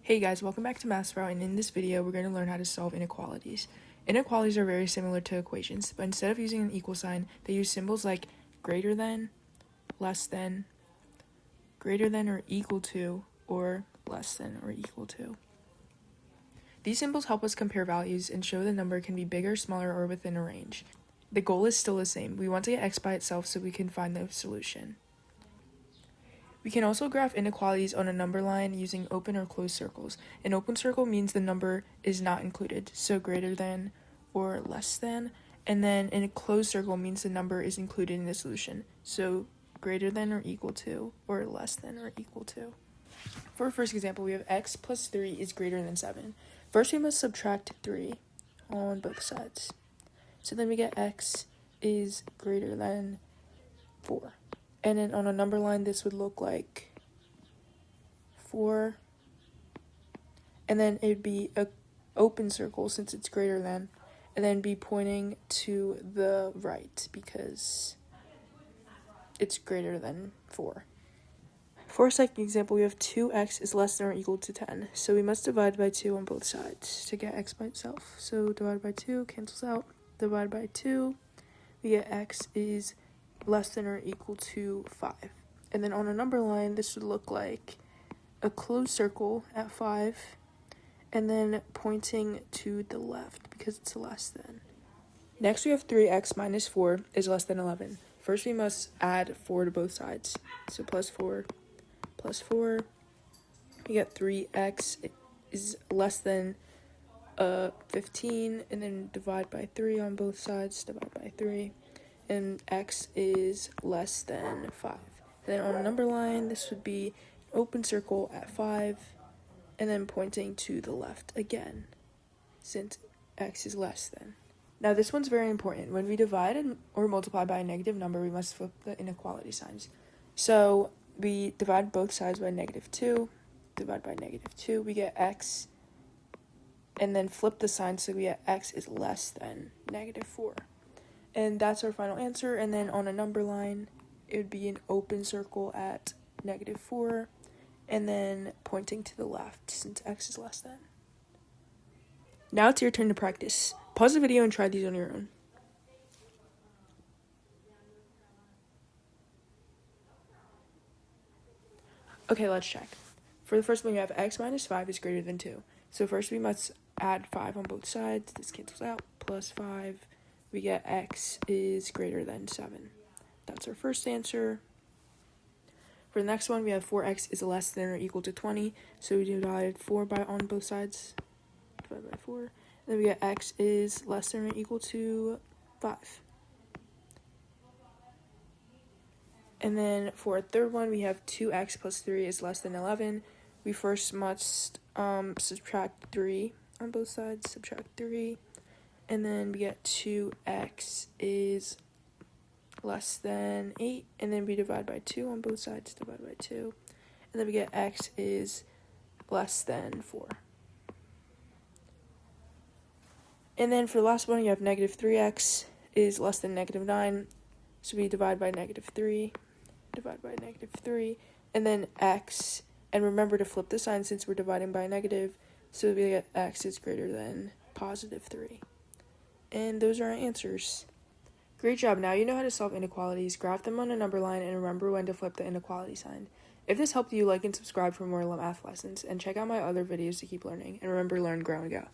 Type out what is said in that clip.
Hey guys, welcome back to Math Sprout, and in this video we're going to learn how to solve inequalities. Inequalities are very similar to equations, but instead of using an equal sign, they use symbols like greater than, less than, greater than or equal to, or less than or equal to. These symbols help us compare values and show the number can be bigger, smaller, or within a range. The goal is still the same. We want to get x by itself so we can find the solution. We can also graph inequalities on a number line using open or closed circles. An open circle means the number is not included, so greater than or less than, and then in a closed circle means the number is included in the solution, so greater than or equal to, or less than or equal to. For our first example, we have x plus 3 is greater than 7. First, we must subtract 3 on both sides. So then we get x is greater than 4. And then on a number line, this would look like 4. And then it'd be an open circle since it's greater than, and then be pointing to the right because it's greater than 4. For our second example, we have 2x is less than or equal to 10. So we must divide by 2 on both sides to get x by itself. So divide by 2 cancels out. Divide by 2, we get x is less than or equal to 5. And then on a number line, this would look like a closed circle at 5, and then pointing to the left because it's less than. Next, we have 3x minus 4 is less than 11. First, we must add 4 to both sides. So plus 4, we get 3x is less than 15, and then divide by 3 on both sides, divide by 3. And x is less than 5. And then on a number line, this would be an open circle at 5, and then pointing to the left again, since x is less than. Now this one's very important. When we divide or multiply by a negative number, we must flip the inequality signs. So we divide both sides by -2, divide by -2, we get x, and then flip the sign so we get x is less than -4. And that's our final answer. And then on a number line, it would be an open circle at -4, and then pointing to the left since x is less than. Now it's your turn to practice. Pause the video and try these on your own. Okay, let's check. For the first one, we have x minus 5 is greater than 2. So first we must add 5 on both sides. This cancels out. Plus 5. We get x is greater than 7. That's our first answer. For the next one, we have 4x is less than or equal to 20. So we divide 4 by on both sides. Divide by 4. And then we get x is less than or equal to 5. And then for a third one, we have 2x plus 3 is less than 11. We first must subtract 3 on both sides. Subtract 3. And then we get 2x is less than 8. And then we divide by 2 on both sides. Divide by 2. And then we get x is less than 4. And then for the last one, you have -3x is less than -9. So we divide by -3. Divide by -3. And then x. And remember to flip the sign since we're dividing by a negative. So we get x is greater than +3. And those are our answers. Great job. Now you know how to solve inequalities, graph them on a number line, and remember when to flip the inequality sign. If this helped you, like and subscribe for more math lessons, and check out my other videos to keep learning. And remember, learn, grow, and go.